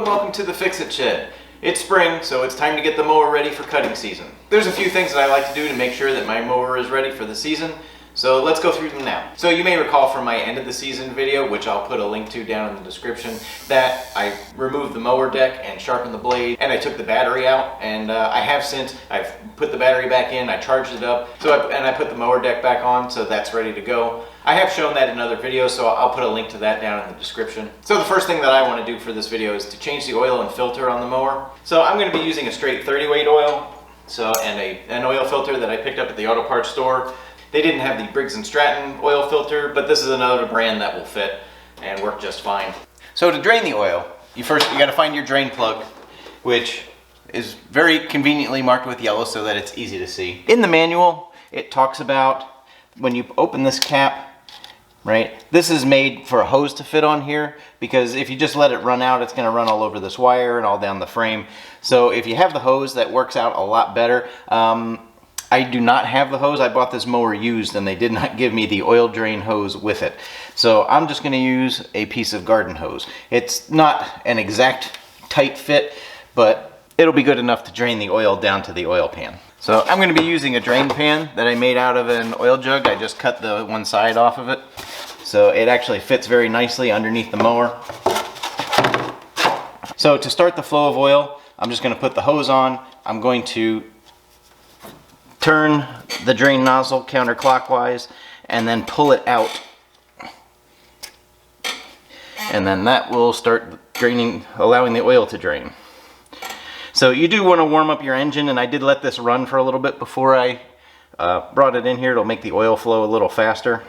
Hello and welcome to the Fix-It Shed. It's spring, so it's time to get the mower ready for cutting season. There's a few things that I like to do to make sure that my mower is ready for the season, so let's go through them now. So you may recall from my end of the season video, which I'll put a link to down in the description, that I removed the mower deck and sharpened the blade, and I took the battery out, and I have since. I've put the battery back in, I charged it up, and I put the mower deck back on, so that's ready to go. I have shown that in other videos, so I'll put a link to that down in the description. So the first thing that I want to do for this video is to change the oil and filter on the mower. So I'm going to be using a straight 30 weight oil, and an oil filter that I picked up at the auto parts store. They didn't have the Briggs & Stratton oil filter, but this is another brand that will fit and work just fine. So to drain the oil, you got to find your drain plug, which is very conveniently marked with yellow so that it's easy to see. In the manual, it talks about when you open this cap, right? This is made for a hose to fit on here, because if you just let it run out, it's going to run all over this wire and all down the frame. So if you have the hose, that works out a lot better. I do not have the hose. I bought this mower used and they did not give me the oil drain hose with it. So I'm just going to use a piece of garden hose. It's not an exact tight fit, but it'll be good enough to drain the oil down to the oil pan. So I'm going to be using a drain pan that I made out of an oil jug. I just cut the one side off of it, so it actually fits very nicely underneath the mower. So to start the flow of oil, I'm just going to put the hose on. I'm going to turn the drain nozzle counterclockwise and then pull it out. And then that will start draining, allowing the oil to drain. So you do want to warm up your engine, and I did let this run for a little bit before I brought it in here. It'll make the oil flow a little faster.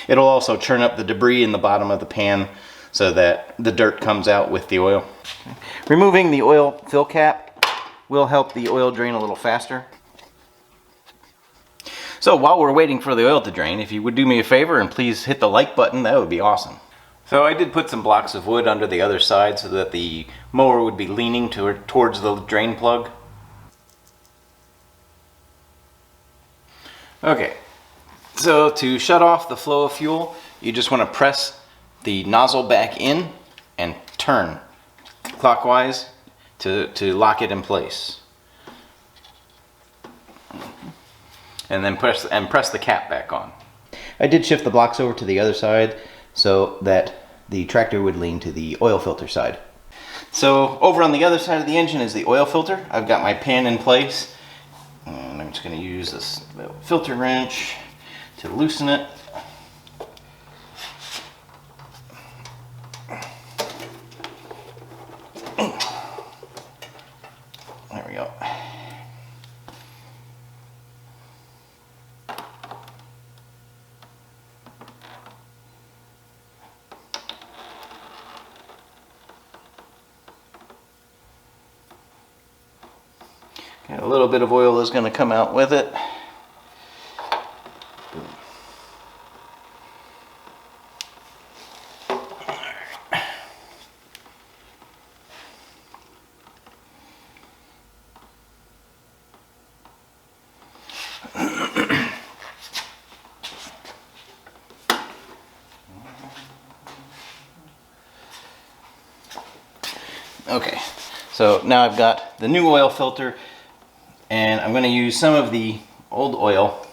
It'll also churn up the debris in the bottom of the pan so that the dirt comes out with the oil. Okay. Removing the oil fill cap will help the oil drain a little faster. So while we're waiting for the oil to drain, if you would do me a favor and please hit the like button, that would be awesome. So I did put some blocks of wood under the other side so that the mower would be leaning towards the drain plug. Okay, so to shut off the flow of fuel, you just want to press the nozzle back in and turn clockwise to lock it in place. And then press the cap back on. I did shift the blocks over to the other side so that the tractor would lean to the oil filter side. So over on the other side of the engine is the oil filter. I've got my pan in place, and I'm just going to use this little filter wrench to loosen it. There we go. Okay, a little bit of oil is going to come out with it. Okay, so now I've got the new oil filter, and I'm going to use some of the old oil,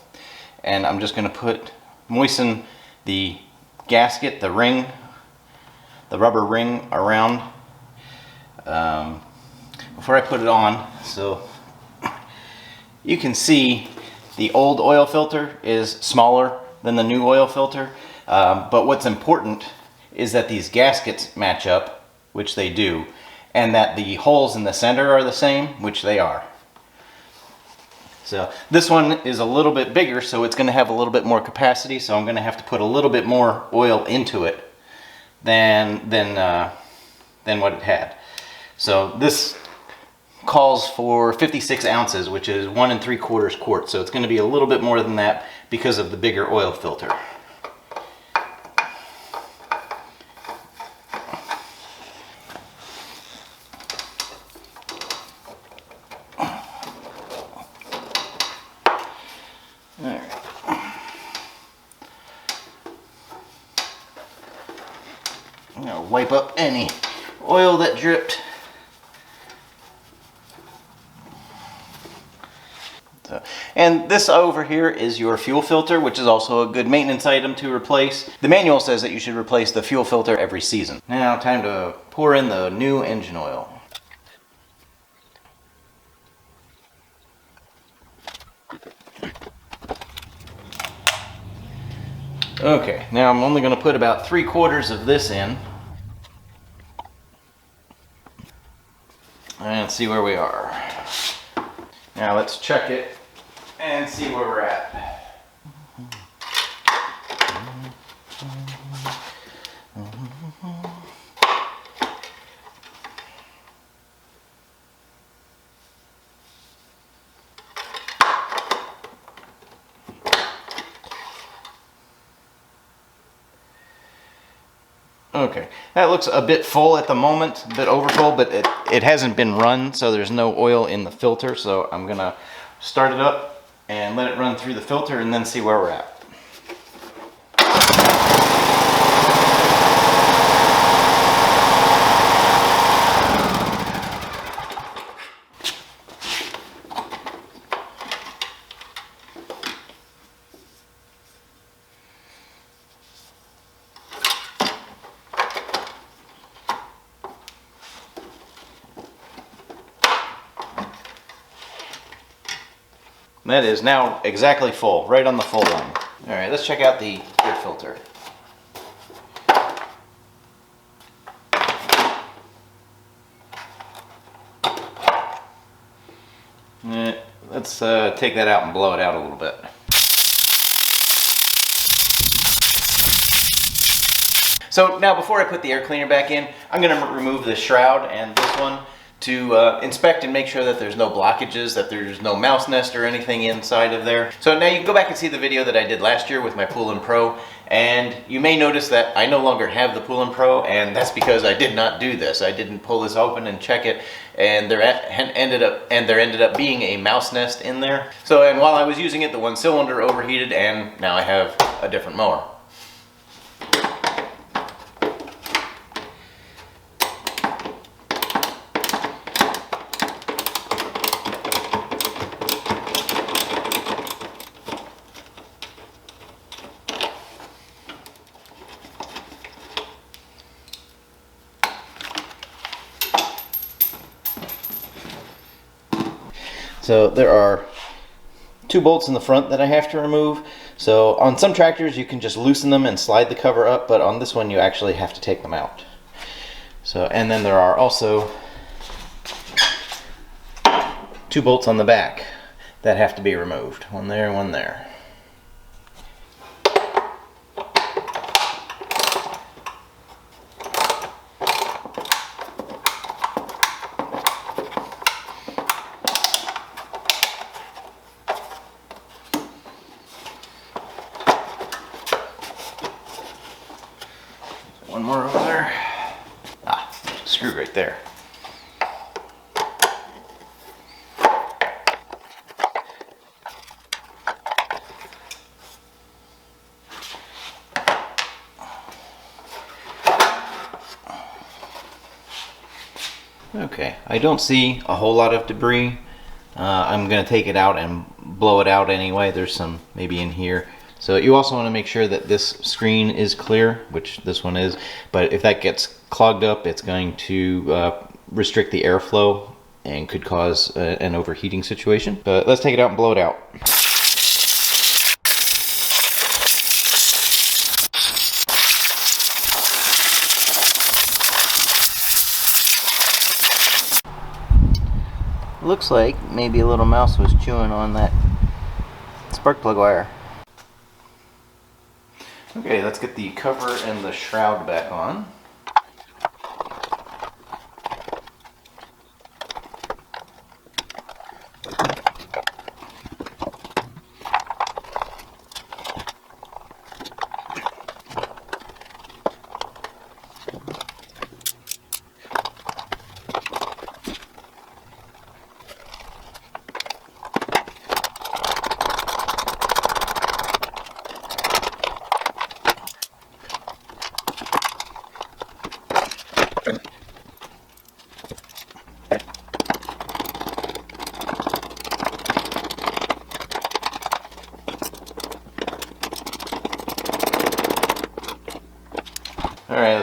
and I'm just going to moisten the gasket, the ring, the rubber ring around before I put it on. So you can see the old oil filter is smaller than the new oil filter, but what's important is that these gaskets match up, which they do, and that the holes in the center are the same, which they are. So this one is a little bit bigger, so it's going to have a little bit more capacity, so I'm going to have to put a little bit more oil into it than what it had. So this calls for 56 ounces, which is 1 3/4 quarts, so it's going to be a little bit more than that because of the bigger oil filter. I'm going to wipe up any oil that dripped So, and this over here is your fuel filter, which is also a good maintenance item to replace. The manual says that you should replace the fuel filter every season. Now, time to pour in the new engine oil. Okay, now I'm only going to put about 3/4 of this in. And see where we are. Now let's check it and see where we're at. Okay, that looks a bit full at the moment, a bit overfull, but it hasn't been run, so there's no oil in the filter. So I'm gonna start it up and let it run through the filter and then see where we're at. That is now exactly full, right on the full line. All right, let's check out the air filter. Let's take that out and blow it out a little bit. So now before I put the air cleaner back in, I'm going to remove the shroud and this one to inspect and make sure that there's no blockages, that there's no mouse nest or anything inside of there. So now you can go back and see the video that I did last year with my Pool & Pro, and you may notice that I no longer have the Pool & Pro, and that's because I did not do this. I didn't pull this open and check it, and there ended up being a mouse nest in there. So, and while I was using it, the one cylinder overheated, and now I have a different mower. So there are 2 bolts in the front that I have to remove. So on some tractors you can just loosen them and slide the cover up, but on this one you actually have to take them out. So, and then there are also 2 bolts on the back that have to be removed. One there and one there. One more over there. Ah, screw right there. Okay, I don't see a whole lot of debris. I'm going to take it out and blow it out anyway. There's some maybe in here. So you also want to make sure that this screen is clear, which this one is, but if that gets clogged up, it's going to restrict the airflow and could cause an overheating situation. But let's take it out and blow it out. Looks like maybe a little mouse was chewing on that spark plug wire. Okay, let's get the cover and the shroud back on.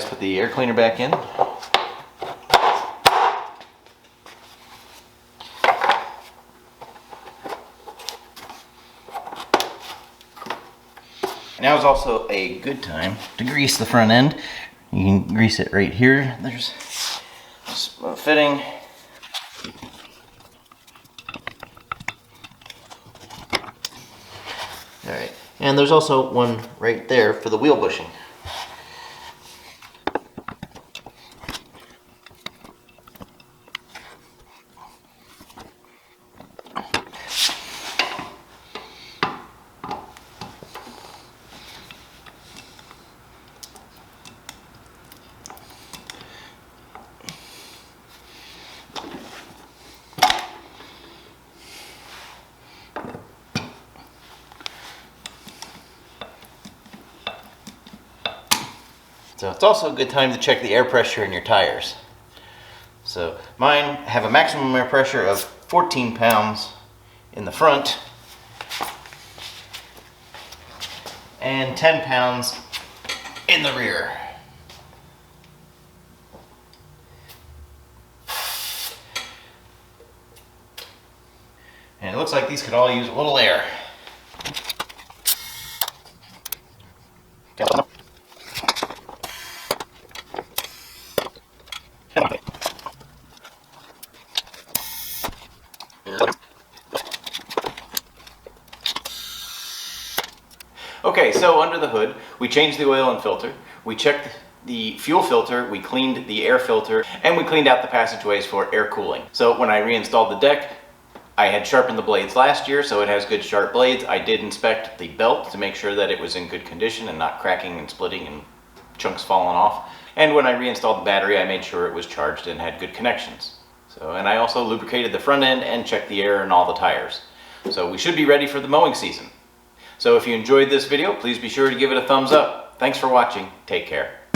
put the air cleaner back in. Now is also a good time to grease the front end. You can grease it right here. There's a fitting. Alright, and there's also one right there for the wheel bushing. So it's also a good time to check the air pressure in your tires. So mine have a maximum air pressure of 14 pounds in the front and 10 pounds in the rear. And it looks like these could all use a little air. Okay, so under the hood, we changed the oil and filter, we checked the fuel filter, we cleaned the air filter, and we cleaned out the passageways for air cooling. So when I reinstalled the deck, I had sharpened the blades last year, so it has good sharp blades. I did inspect the belt to make sure that it was in good condition and not cracking and splitting and chunks falling off. And when I reinstalled the battery, I made sure it was charged and had good connections. And I also lubricated the front end and checked the air in all the tires. So we should be ready for the mowing season. So if you enjoyed this video, please be sure to give it a thumbs up. Thanks for watching. Take care.